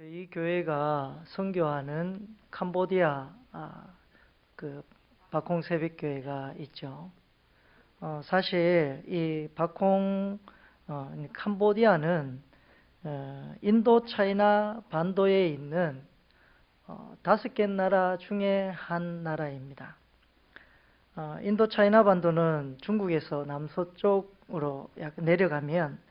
저희 교회가 선교하는 캄보디아 그 박홍 새벽교회가 있죠. 사실 이 박홍 캄보디아는 인도 차이나 반도에 있는 5개 나라 중에 한 나라입니다. 인도 차이나 반도는 중국에서 남서쪽으로 약간 내려가면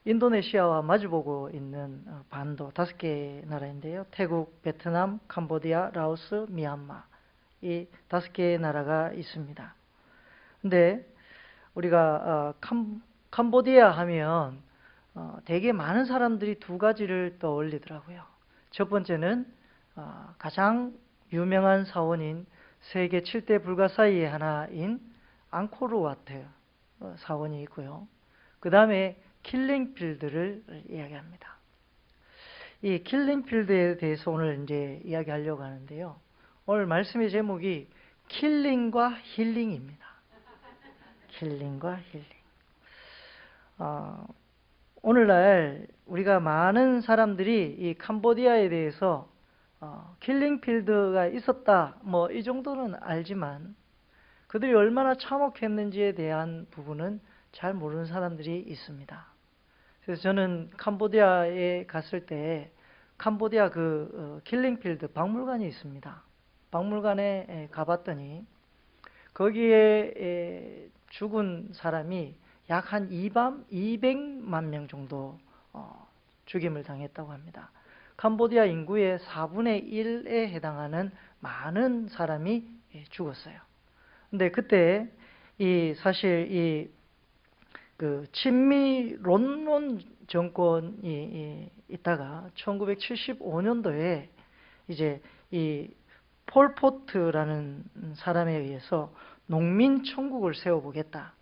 인도네시아와 마주보고 있는 반도 5개 나라인데요. 태국, 베트남, 캄보디아, 라오스, 미얀마 이 5개의 나라가 있습니다. 근데 우리가 캄보디아 하면 되게 많은 사람들이 두 가지를 떠올리더라고요. 첫 번째는 가장 유명한 사원인 세계 7대 불가 사이의 하나인 앙코르와트 사원이 있고요. 그 다음에 킬링필드를 이야기합니다. 이 킬링필드에 대해서 오늘 이제 이야기하려고 하는데요. 오늘 말씀의 제목이 킬링과 힐링입니다. 킬링과 힐링. 오늘날 우리가 많은 사람들이 이 캄보디아에 대해서 킬링필드가 있었다 뭐 이 정도는 알지만 그들이 얼마나 참혹했는지에 대한 부분은 잘 모르는 사람들이 있습니다. 그래서 저는 캄보디아에 갔을 때 캄보디아 킬링필드 박물관이 있습니다. 박물관에 가봤더니 거기에 죽은 사람이 약 한 200만 명 정도 죽임을 당했다고 합니다. 캄보디아 인구의 4분의 1에 해당하는 많은 사람이 죽었어요. 근데 그때 사실 친미 론론 정권이 있다가 1975년도에 이제 이 폴포트라는 사람에 의해서 농민 천국을 세워보겠다.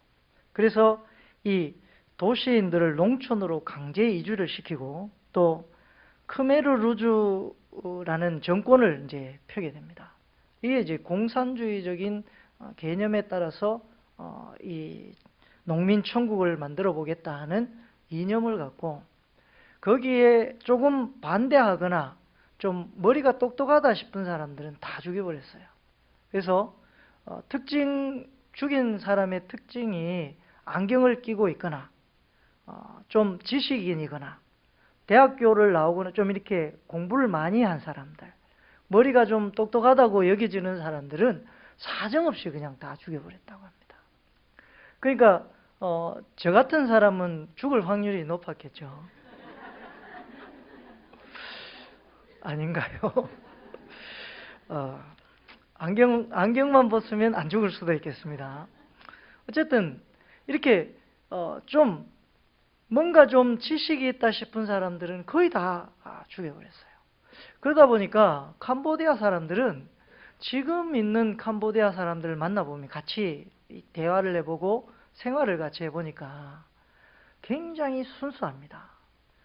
그래서 이 도시인들을 농촌으로 강제 이주를 시키고 또 크메르루주라는 정권을 이제 펴게 됩니다. 이게 이제 공산주의적인 개념에 따라서 이 농민 천국을 만들어 보겠다 하는 이념을 갖고 거기에 조금 반대하거나 좀 머리가 똑똑하다 싶은 사람들은 다 죽여버렸어요. 그래서 죽인 사람의 특징이 안경을 끼고 있거나 좀 지식인이거나 대학교를 나오거나 좀 이렇게 공부를 많이 한 사람들, 머리가 좀 똑똑하다고 여겨지는 사람들은 사정없이 그냥 다 죽여버렸다고 합니다. 그러니까 저 같은 사람은 죽을 확률이 높았겠죠. 아닌가요? 안경만 벗으면 안 죽을 수도 있겠습니다. 어쨌든 이렇게 좀 뭔가 좀 지식이 있다 싶은 사람들은 거의 다 죽여버렸어요. 그러다 보니까 캄보디아 사람들은 지금 있는 캄보디아 사람들을 만나보면 같이 대화를 해보고 생활을 같이 해보니까 굉장히 순수합니다.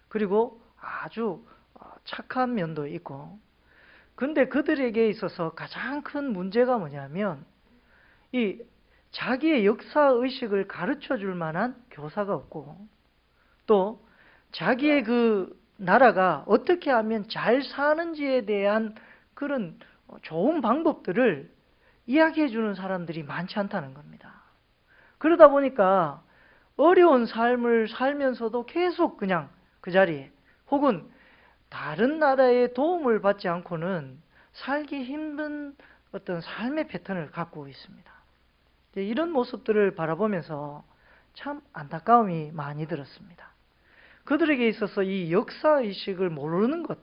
그리고 아주 착한 면도 있고, 근데 그들에게 있어서 가장 큰 문제가 뭐냐면 이 자기의 역사의식을 가르쳐 줄 만한 교사가 없고 또 자기의 그 나라가 어떻게 하면 잘 사는지에 대한 그런 좋은 방법들을 이야기해 주는 사람들이 많지 않다는 겁니다. 그러다 보니까 어려운 삶을 살면서도 계속 그냥 그 자리에 혹은 다른 나라의 도움을 받지 않고는 살기 힘든 어떤 삶의 패턴을 갖고 있습니다. 이런 모습들을 바라보면서 참 안타까움이 많이 들었습니다. 그들에게 있어서 이 역사의식을 모르는 것,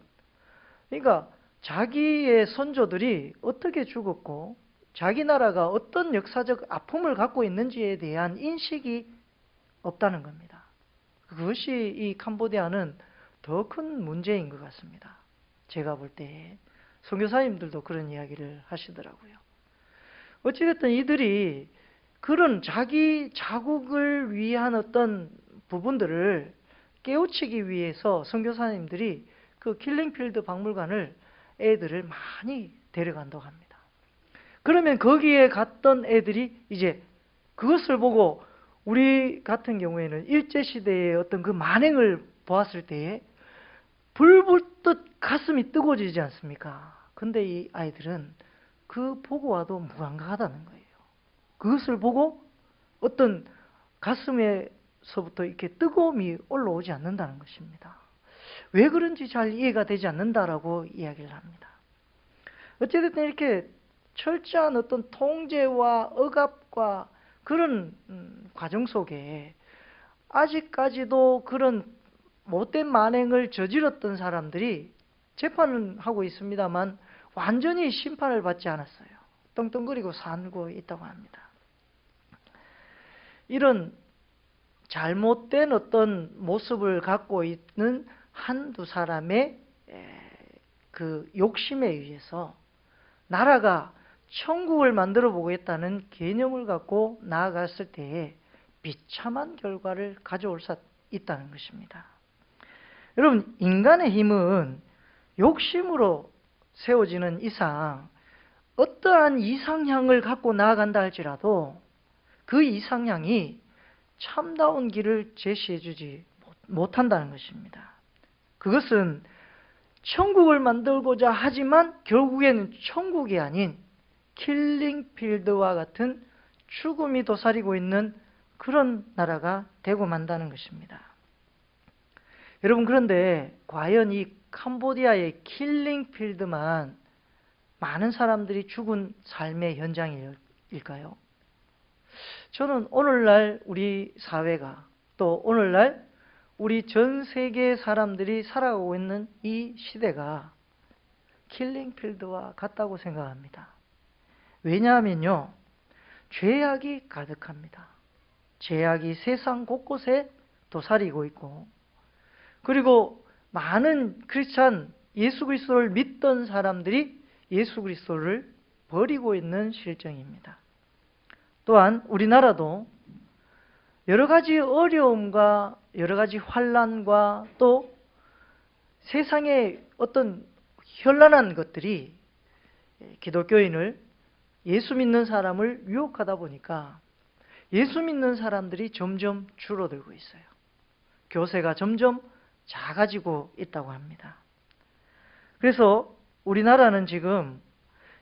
그러니까 자기의 선조들이 어떻게 죽었고 자기 나라가 어떤 역사적 아픔을 갖고 있는지에 대한 인식이 없다는 겁니다. 그것이 이 캄보디아는 더 큰 문제인 것 같습니다. 제가 볼 때 선교사님들도 그런 이야기를 하시더라고요. 어찌됐든 이들이 그런 자기 자국을 위한 어떤 부분들을 깨우치기 위해서 선교사님들이 그 킬링필드 박물관을 애들을 많이 데려간다고 합니다. 그러면 거기에 갔던 애들이 이제 그것을 보고 우리 같은 경우에는 일제시대의 어떤 그 만행을 보았을 때에 불붙듯 가슴이 뜨거워지지 않습니까? 근데 이 아이들은 그 보고 와도 무감각하다는 거예요. 그것을 보고 어떤 가슴에서부터 이렇게 뜨거움이 올라오지 않는다는 것입니다. 왜 그런지 잘 이해가 되지 않는다라고 이야기를 합니다. 어쨌든 이렇게 철저한 어떤 통제와 억압과 그런 과정 속에 아직까지도 그런 못된 만행을 저질렀던 사람들이 재판은 하고 있습니다만 완전히 심판을 받지 않았어요. 떵떵거리고 살고 있다고 합니다. 이런 잘못된 어떤 모습을 갖고 있는 한두 사람의 그 욕심에 의해서 나라가 천국을 만들어 보겠다는 개념을 갖고 나아갔을 때에 비참한 결과를 가져올 수 있다는 것입니다. 여러분, 인간의 힘은 욕심으로 세워지는 이상 어떠한 이상향을 갖고 나아간다 할지라도 그 이상향이 참다운 길을 제시해 주지 못한다는 것입니다. 그것은 천국을 만들고자 하지만 결국에는 천국이 아닌 킬링필드와 같은 죽음이 도사리고 있는 그런 나라가 되고 만다는 것입니다. 여러분, 그런데 과연 이 캄보디아의 킬링필드만 많은 사람들이 죽은 삶의 현장일까요? 저는 오늘날 우리 사회가 또 오늘날 우리 전 세계 사람들이 살아가고 있는 이 시대가 킬링필드와 같다고 생각합니다. 왜냐하면요, 죄악이 가득합니다. 죄악이 세상 곳곳에 도사리고 있고, 그리고 많은 크리스찬, 예수 그리스도를 믿던 사람들이 예수 그리스도를 버리고 있는 실정입니다. 또한 우리나라도 여러 가지 어려움과 여러 가지 환난과 또 세상의 어떤 현란한 것들이 기독교인을, 예수 믿는 사람을 유혹하다 보니까 예수 믿는 사람들이 점점 줄어들고 있어요. 교세가 점점 작아지고 있다고 합니다. 그래서 우리나라는 지금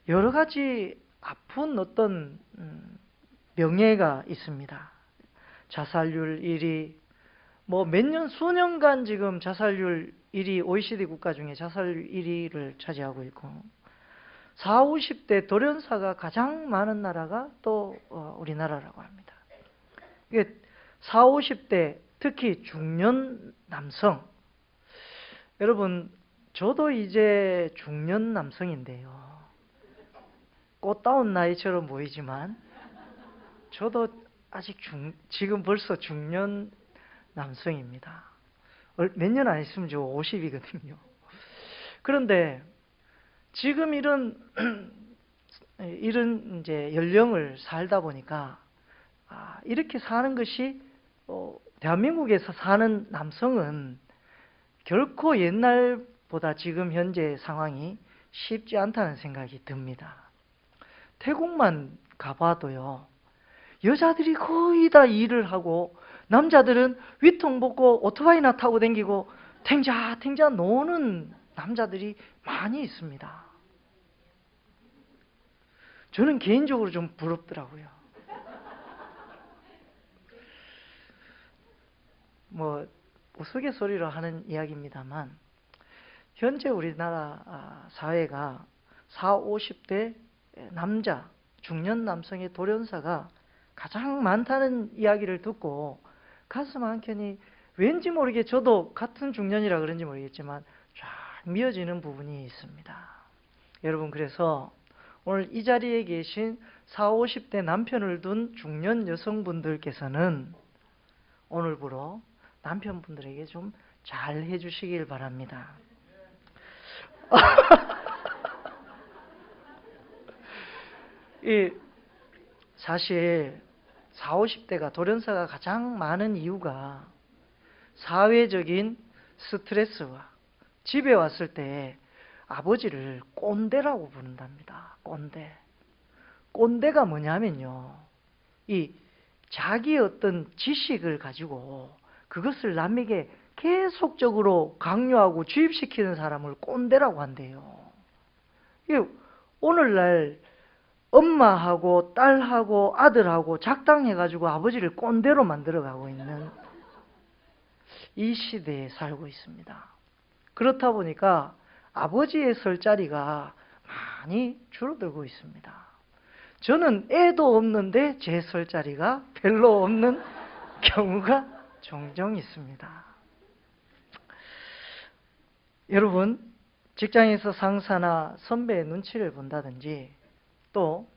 여러 가지 아픈 어떤 명예가 있습니다. 자살률 1위, 뭐 몇 년, 수년간 지금 자살률 1위, OECD 국가 중에 자살률 1위를 차지하고 있고, 40, 50대 돌연사가 가장 많은 나라가 또 우리나라라고 합니다. 이게 40, 50대 특히 중년 남성, 여러분, 저도 이제 중년 남성인데요. 꽃다운 나이처럼 보이지만 저도 아직 지금 벌써 중년 남성입니다. 몇 년 안 있으면 저 50이거든요. 그런데 지금 이런 이제 연령을 살다 보니까 이렇게 사는 것이 대한민국에서 사는 남성은 결코 옛날보다 지금 현재 상황이 쉽지 않다는 생각이 듭니다. 태국만 가봐도요, 여자들이 거의 다 일을 하고 남자들은 위통 벗고 오토바이나 타고 다니고 탱자탱자 노는 남자들이 많이 있습니다. 저는 개인적으로 좀 부럽더라고요. 뭐 우스갯소리로 하는 이야기입니다만 현재 우리나라 사회가 40, 50대 남자, 중년 남성의 돌연사가 가장 많다는 이야기를 듣고 가슴 한켠이 왠지 모르게, 저도 같은 중년이라 그런지 모르겠지만 쫙 미어지는 부분이 있습니다. 여러분, 그래서 오늘 이 자리에 계신 40, 50대 남편을 둔 중년 여성분들께서는 오늘부로 남편분들에게 좀 잘 해주시길 바랍니다. 사실 40, 50대가 돌연사가 가장 많은 이유가 사회적인 스트레스와 집에 왔을 때 아버지를 꼰대라고 부른답니다. 꼰대. 꼰대가 뭐냐면요, 이 자기 어떤 지식을 가지고 그것을 남에게 계속적으로 강요하고 주입시키는 사람을 꼰대라고 한대요. 이게 오늘날 엄마하고 딸하고 아들하고 작당해가지고 아버지를 꼰대로 만들어가고 있는 이 시대에 살고 있습니다. 그렇다 보니까 아버지의 설 자리가 많이 줄어들고 있습니다. 저는 애도 없는데 제 설 자리가 별로 없는 경우가 종종 있습니다. 여러분, 직장에서 상사나 선배의 눈치를 본다든지 또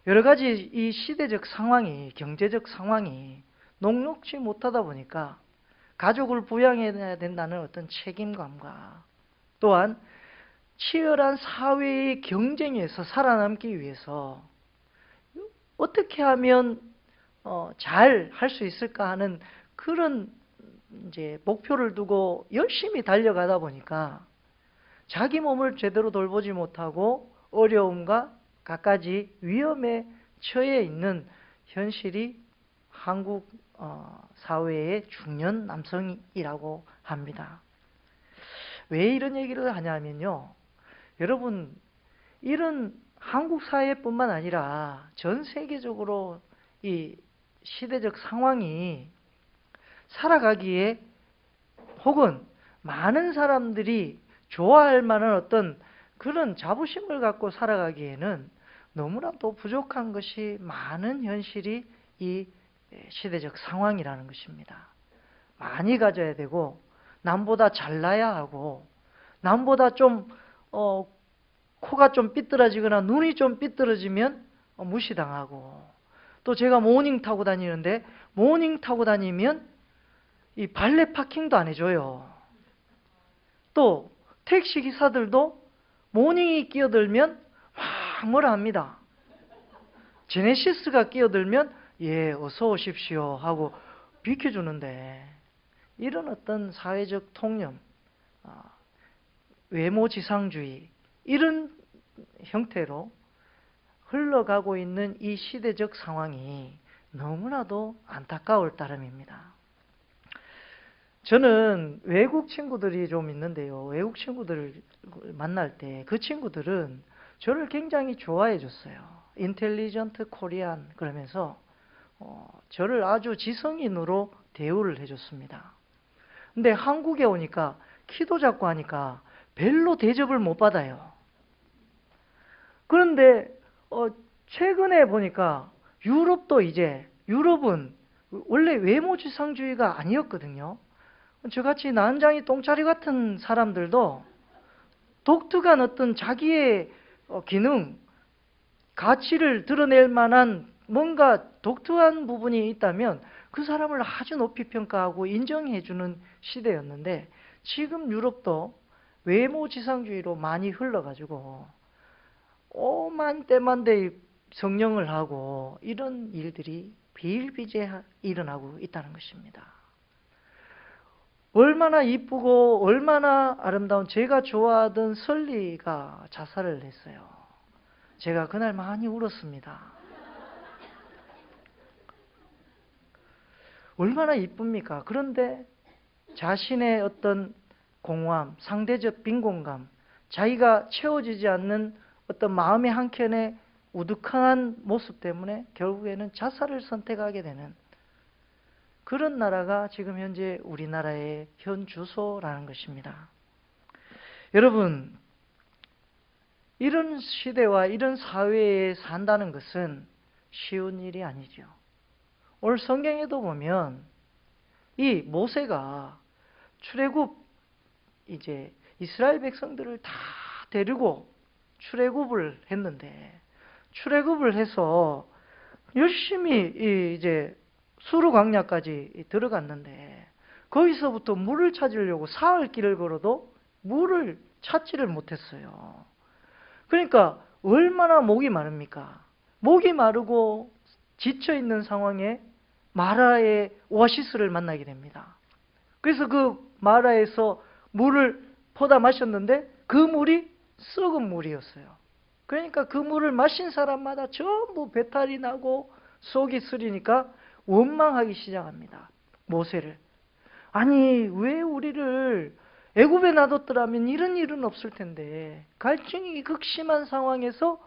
여러 가지 이 시대적 상황이, 경제적 상황이 녹록지 못하다 보니까 가족을 부양해야 된다는 어떤 책임감과 또한 치열한 사회의 경쟁에서 살아남기 위해서 어떻게 하면 잘 할 수 있을까 하는 그런 이제 목표를 두고 열심히 달려가다 보니까 자기 몸을 제대로 돌보지 못하고 어려움과 갖가지 위험에 처해 있는 현실이 한국 사회의 중년 남성이라고 합니다. 왜 이런 얘기를 하냐면요, 여러분, 이런 한국 사회뿐만 아니라 전 세계적으로 이 시대적 상황이 살아가기에 혹은 많은 사람들이 좋아할 만한 어떤 그런 자부심을 갖고 살아가기에는 너무나도 부족한 것이 많은 현실이 이 시대적 상황이라는 것입니다. 많이 가져야 되고 남보다 잘나야 하고 남보다 좀 코가 좀 삐뚤어지거나 눈이 좀 삐뚤어지면 무시당하고 또 제가 모닝 타고 다니는데 모닝 타고 다니면 이 발레 파킹도 안 해줘요. 또 택시 기사들도 모닝이 끼어들면 막 뭐라 합니다. 제네시스가 끼어들면 예 어서 오십시오 하고 비켜주는데 이런 어떤 사회적 통념, 외모지상주의 이런 형태로 흘러가고 있는 이 시대적 상황이 너무나도 안타까울 따름입니다. 저는 외국 친구들이 좀 있는데요. 외국 친구들을 만날 때 그 친구들은 저를 굉장히 좋아해 줬어요. 인텔리전트 코리안 그러면서 저를 아주 지성인으로 대우를 해줬습니다. 근데 한국에 오니까 키도 작고 하니까 별로 대접을 못 받아요. 그런데 최근에 보니까 유럽은 원래 외모지상주의가 아니었거든요. 저같이 난장이 똥차리 같은 사람들도 독특한 어떤 자기의 기능, 가치를 드러낼 만한 뭔가 독특한 부분이 있다면 그 사람을 아주 높이 평가하고 인정해주는 시대였는데 지금 유럽도 외모지상주의로 많이 흘러가지고 오만때만데 성령을 하고 이런 일들이 비일비재 일어나고 있다는 것입니다. 얼마나 이쁘고 얼마나 아름다운 제가 좋아하던 설리가 자살을 했어요. 제가 그날 많이 울었습니다. 얼마나 이쁩니까? 그런데 자신의 어떤 공허함, 상대적 빈곤감, 자기가 채워지지 않는 어떤 마음의 한켠의 우두커한 모습 때문에 결국에는 자살을 선택하게 되는 그런 나라가 지금 현재 우리나라의 현 주소라는 것입니다. 여러분, 이런 시대와 이런 사회에 산다는 것은 쉬운 일이 아니죠. 오늘 성경에도 보면 이 모세가 출애굽 이제 이스라엘 백성들을 다 데리고 출애굽을 했는데 출애굽을 해서 열심히 이제 수르 광야까지 들어갔는데 거기서부터 물을 찾으려고 사흘 길을 걸어도 물을 찾지를 못했어요. 그러니까 얼마나 목이 마릅니까? 목이 마르고 지쳐있는 상황에 마라의 오아시스를 만나게 됩니다. 그래서 그 마라에서 물을 퍼다 마셨는데 그 물이 썩은 물이었어요. 그러니까 그 물을 마신 사람마다 전부 배탈이 나고 속이 쓰리니까 원망하기 시작합니다. 모세를. 아니 왜 우리를 애굽에 놔뒀더라면 이런 일은 없을 텐데, 갈증이 극심한 상황에서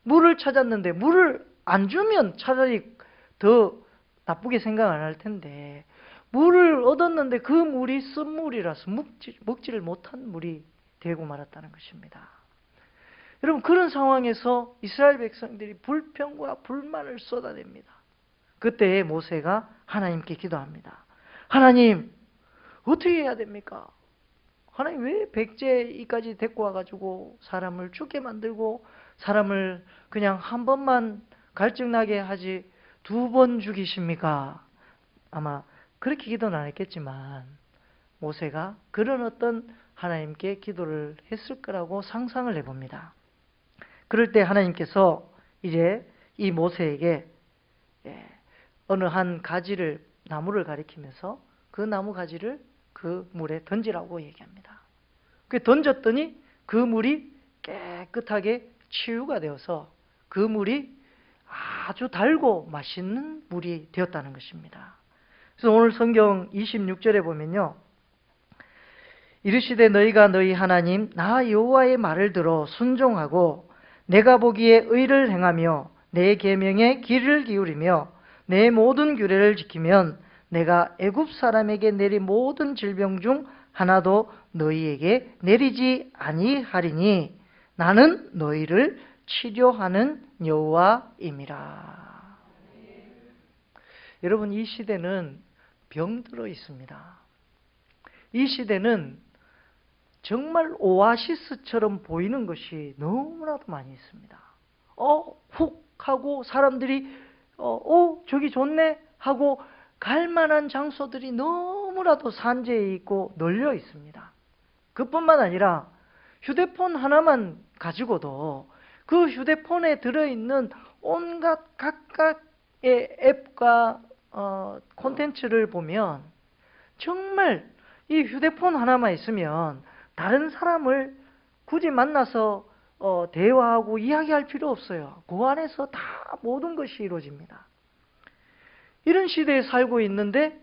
물을 찾았는데 물을 안 주면 차라리 더 나쁘게 생각 안 할 텐데, 물을 얻었는데 그 물이 쓴물이라서 먹지를 못한 물이 되고 말았다는 것입니다. 여러분, 그런 상황에서 이스라엘 백성들이 불평과 불만을 쏟아냅니다. 그때 모세가 하나님께 기도합니다. 하나님, 어떻게 해야 됩니까? 하나님, 왜 백제이까지 데리고 와가지고 사람을 죽게 만들고 사람을 그냥 한 번만 갈증나게 하지 2번 죽이십니까? 아마 그렇게 기도는 안 했겠지만 모세가 그런 어떤 하나님께 기도를 했을 거라고 상상을 해봅니다. 그럴 때 하나님께서 이제 이 모세에게 어느 한 가지를, 나무를 가리키면서 그 나무 가지를 그 물에 던지라고 얘기합니다. 그 던졌더니 그 물이 깨끗하게 치유가 되어서 그 물이 아주 달고 맛있는 물이 되었다는 것입니다. 그래서 오늘 성경 26절에 보면요, 이르시되 너희가 너희 하나님 나 여호와의 말을 들어 순종하고 내가 보기에 의를 행하며 내 계명에 귀를 기울이며 내 모든 규례를 지키면 내가 애굽 사람에게 내린 모든 질병 중 하나도 너희에게 내리지 아니하리니 나는 너희를 치료하는 여호와임이라. 여러분, 이 시대는 병들어 있습니다. 이 시대는 정말 오아시스처럼 보이는 것이 너무나도 많이 있습니다. 훅 하고 사람들이 저기 좋네 하고 갈 만한 장소들이 너무나도 산재해 있고 널려 있습니다. 그뿐만 아니라 휴대폰 하나만 가지고도 그 휴대폰에 들어있는 온갖 각각의 앱과 콘텐츠를 보면 정말 이 휴대폰 하나만 있으면 다른 사람을 굳이 만나서 대화하고 이야기할 필요 없어요. 그 안에서 다 모든 것이 이루어집니다. 이런 시대에 살고 있는데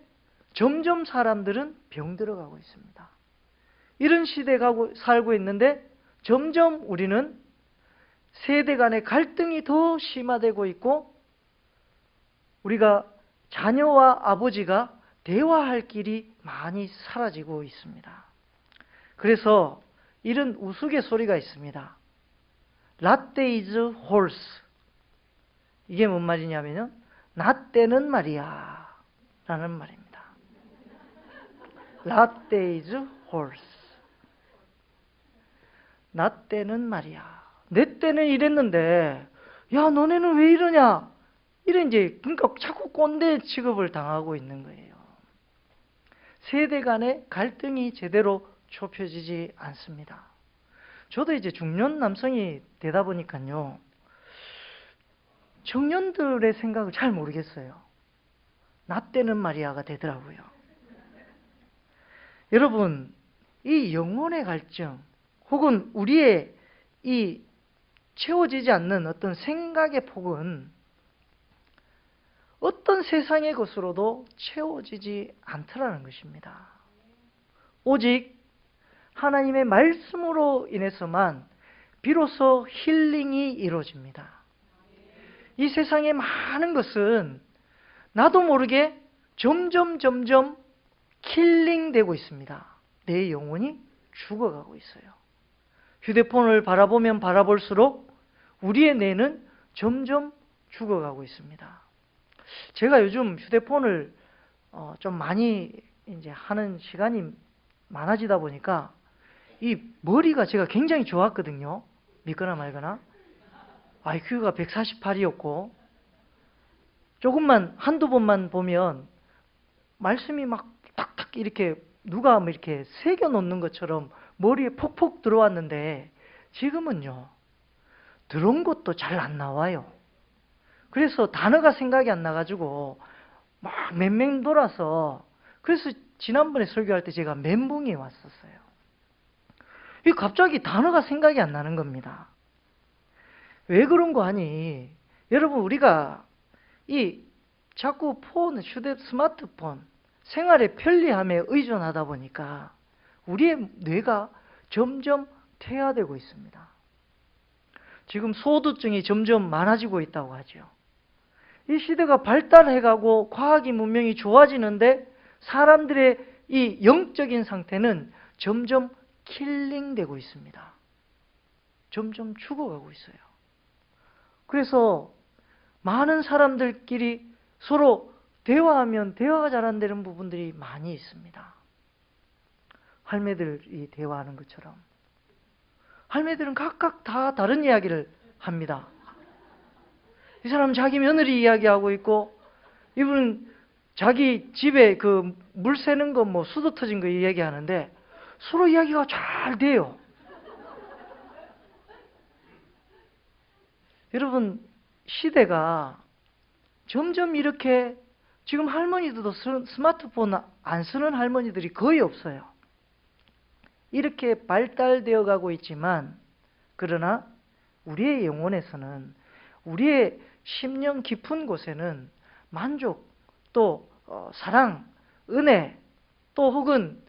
점점 사람들은 병들어가고 있습니다. 이런 시대에 살고 있는데 점점 우리는 세대 간의 갈등이 더 심화되고 있고, 우리가 자녀와 아버지가 대화할 길이 많이 사라지고 있습니다. 그래서 이런 우스갯소리가 있습니다. 라떼 is horse. 이게 뭔 말이냐면요, 나 때는 말이야 라는 말입니다. 라떼 is horse. 나 때는 말이야, 내 때는 이랬는데 야 너네는 왜 이러냐, 이런 이제 그러니까 자꾸 꼰대 취급을 당하고 있는 거예요. 세대 간의 갈등이 제대로 좁혀지지 않습니다. 저도 이제 중년 남성이 되다 보니까요, 청년들의 생각을 잘 모르겠어요. 나 때는 말이야가 되더라고요. 여러분, 이 영혼의 갈증 혹은 우리의 이 채워지지 않는 어떤 생각의 폭은 어떤 세상의 것으로도 채워지지 않더라는 것입니다. 오직 하나님의 말씀으로 인해서만 비로소 힐링이 이루어집니다. 이 세상의 많은 것은 나도 모르게 점점 킬링되고 있습니다. 내 영혼이 죽어가고 있어요. 휴대폰을 바라보면 바라볼수록 우리의 뇌는 점점 죽어가고 있습니다. 제가 요즘 휴대폰을 좀 많이 이제 하는 시간이 많아지다 보니까 이 머리가 제가 굉장히 좋았거든요. 믿거나 말거나. IQ가 148이었고 조금만 한두 번만 보면 말씀이 막 탁탁 이렇게 누가 이렇게 새겨 놓는 것처럼 머리에 폭폭 들어왔는데 지금은요, 들어온 것도 잘 안 나와요. 그래서 단어가 생각이 안 나가지고 막 맹맹 돌아서, 그래서 지난번에 설교할 때 제가 멘붕이 왔었어요. 이 갑자기 단어가 생각이 안 나는 겁니다. 왜 그런 거 아니? 여러분, 우리가 이 자꾸 스마트폰, 생활의 편리함에 의존하다 보니까 우리의 뇌가 점점 퇴화되고 있습니다. 지금 소두증이 점점 많아지고 있다고 하죠. 이 시대가 발달해가고 과학이 문명이 좋아지는데 사람들의 이 영적인 상태는 점점 킬링되고 있습니다. 점점 죽어가고 있어요. 그래서 많은 사람들끼리 서로 대화하면 대화가 잘 안 되는 부분들이 많이 있습니다. 할매들이 대화하는 것처럼. 할매들은 각각 다 다른 이야기를 합니다. 이 사람은 자기 며느리 이야기하고 있고, 이분은 자기 집에 그 물 새는 거 뭐 수도 터진 거 이야기하는데 서로 이야기가 잘 돼요. 여러분, 시대가 점점 이렇게, 지금 할머니들도 스마트폰 안 쓰는 할머니들이 거의 없어요. 이렇게 발달되어 가고 있지만, 그러나 우리의 영혼에서는, 우리의 심령 깊은 곳에는 만족, 또 사랑, 은혜, 또 혹은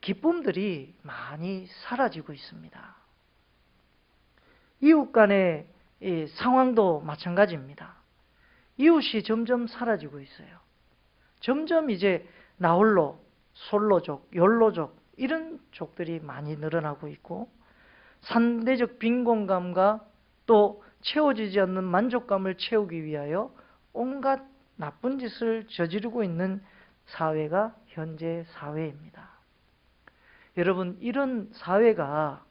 기쁨들이 많이 사라지고 있습니다. 이웃 간의 이 상황도 마찬가지입니다. 이웃이 점점 사라지고 있어요. 점점 이제 나홀로, 솔로족, 욜로족 이런 족들이 많이 늘어나고 있고, 상대적 빈곤감과 또 채워지지 않는 만족감을 채우기 위하여 온갖 나쁜 짓을 저지르고 있는 사회가 현재 사회입니다. 여러분, 이런 사회가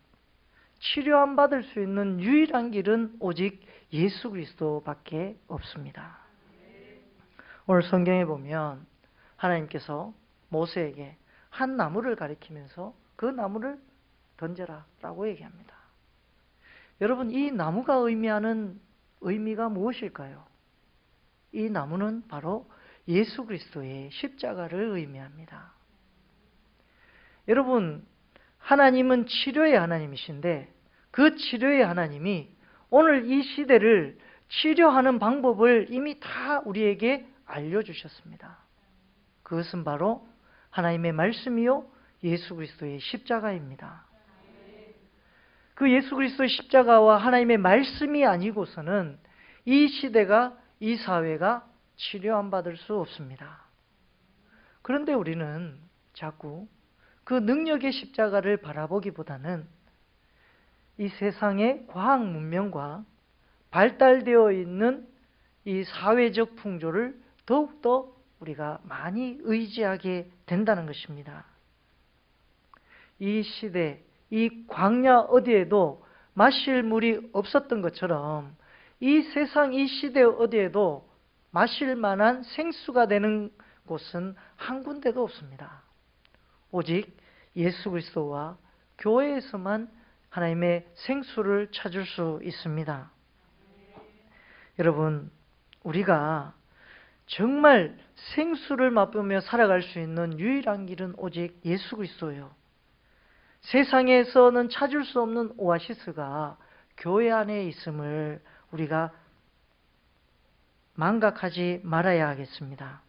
치료 안 받을 수 있는 유일한 길은 오직 예수 그리스도밖에 없습니다. 오늘 성경에 보면 하나님께서 모세에게 한 나무를 가리키면서 그 나무를 던져라 라고 얘기합니다. 여러분, 이 나무가 의미하는 의미가 무엇일까요? 이 나무는 바로 예수 그리스도의 십자가를 의미합니다. 여러분, 하나님은 치료의 하나님이신데 그 치료의 하나님이 오늘 이 시대를 치료하는 방법을 이미 다 우리에게 알려주셨습니다. 그것은 바로 하나님의 말씀이요 예수 그리스도의 십자가입니다. 그 예수 그리스도의 십자가와 하나님의 말씀이 아니고서는 이 시대가, 이 사회가 치료 안 받을 수 없습니다. 그런데 우리는 자꾸 그 능력의 십자가를 바라보기보다는 이 세상의 과학 문명과 발달되어 있는 이 사회적 풍조를 더욱더 우리가 많이 의지하게 된다는 것입니다. 이 시대, 이 광야 어디에도 마실 물이 없었던 것처럼 이 세상, 이 시대 어디에도 마실 만한 생수가 되는 곳은 한 군데도 없습니다. 오직 예수 그리스도와 교회에서만 하나님의 생수를 찾을 수 있습니다. 여러분, 우리가 정말 생수를 맛보며 살아갈 수 있는 유일한 길은 오직 예수 그리스도예요. 세상에서는 찾을 수 없는 오아시스가 교회 안에 있음을 우리가 망각하지 말아야 하겠습니다.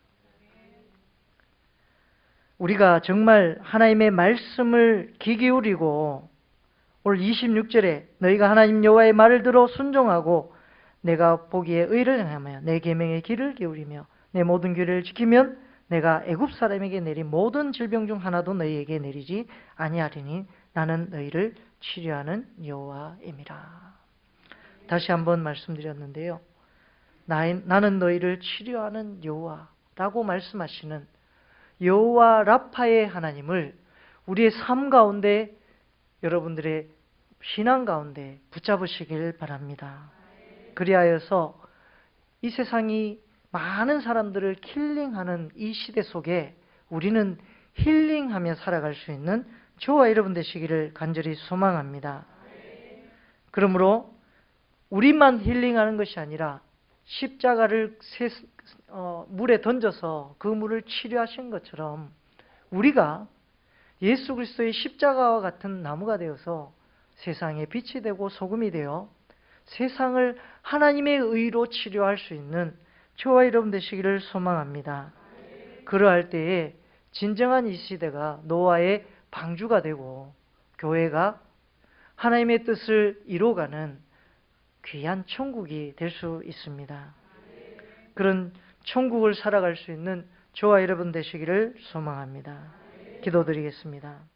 우리가 정말 하나님의 말씀을 귀 기울이고 오늘 26절에 너희가 하나님 여호와의 말을 들어 순종하고 내가 보기에 의를 행하며 내 계명의 귀를 기울이며 내 모든 규례를 지키면 내가 애굽 사람에게 내린 모든 질병 중 하나도 너희에게 내리지 아니하리니 나는 너희를 치료하는 여호와임이라. 다시 한번 말씀드렸는데요. 나는 너희를 치료하는 여호와라고 말씀하시는 여호와 라파의 하나님을 우리의 삶 가운데, 여러분들의 신앙 가운데 붙잡으시길 바랍니다. 그리하여서 이 세상이 많은 사람들을 킬링하는 이 시대 속에 우리는 힐링하며 살아갈 수 있는 저와 여러분 되시기를 간절히 소망합니다. 그러므로 우리만 힐링하는 것이 아니라 십자가를 물에 던져서 그 물을 치료하신 것처럼 우리가 예수 그리스도의 십자가와 같은 나무가 되어서 세상에 빛이 되고 소금이 되어 세상을 하나님의 의로 치료할 수 있는 저와 여러분 되시기를 소망합니다. 그러할 때에 진정한 이 시대가 노아의 방주가 되고 교회가 하나님의 뜻을 이루어가는 귀한 천국이 될 수 있습니다. 그런 천국을 살아갈 수 있는 저와 여러분 되시기를 소망합니다. 기도드리겠습니다.